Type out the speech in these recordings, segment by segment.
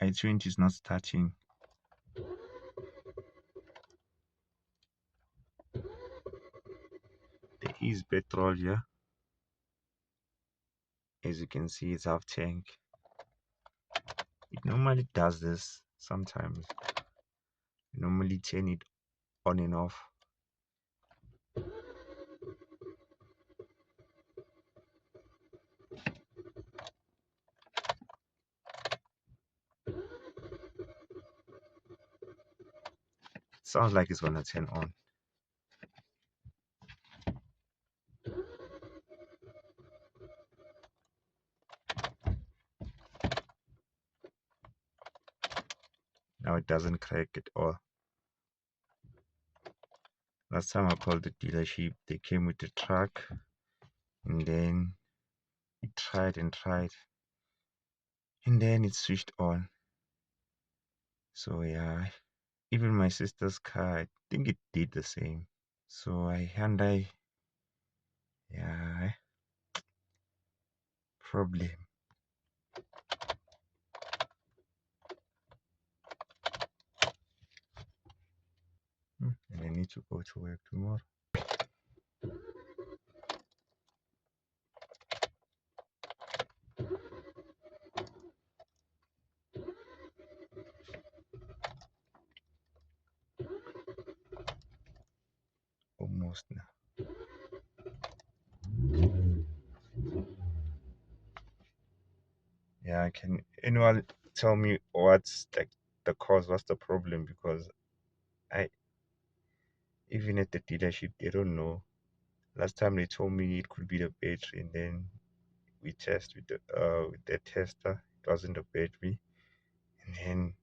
i20 is not starting. There is petrol here. As you can see, it's half tank. It normally does this sometimes. Normally turn it on and off. Sounds like it's gonna turn on. Now it doesn't crack at all. Last time I called the dealership, they came with the truck, and then it tried and tried, and then it switched on. So yeah, even my sister's car, I think it did the same. So Hyundai, yeah, problem. And I need to go to work tomorrow. Almost now. Yeah, can anyone tell me what's like the cause? What's the problem? Because I even at the dealership they don't know. Last time they told me it could be the battery, and then we test with the tester. It wasn't the battery, and then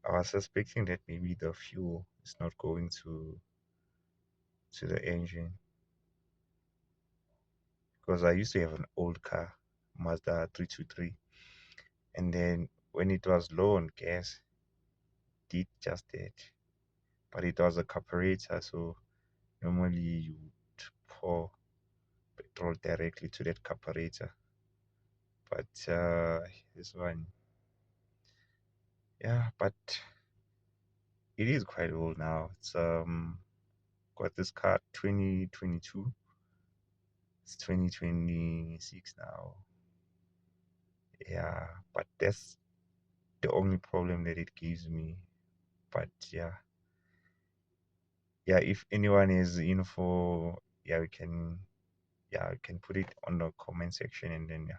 I was suspecting that maybe the fuel is not going to the engine, because I used to have an old car, Mazda 323, and then when it was low on gas, it did just that, but it was a carburetor, so normally you would pour petrol directly to that carburetor. But this one, yeah, but it is quite old now. It's got this car 2022. It's 2026 now. Yeah, but that's the only problem that it gives me. But yeah, if anyone is info, yeah, we can put it on the comment section, and then yeah.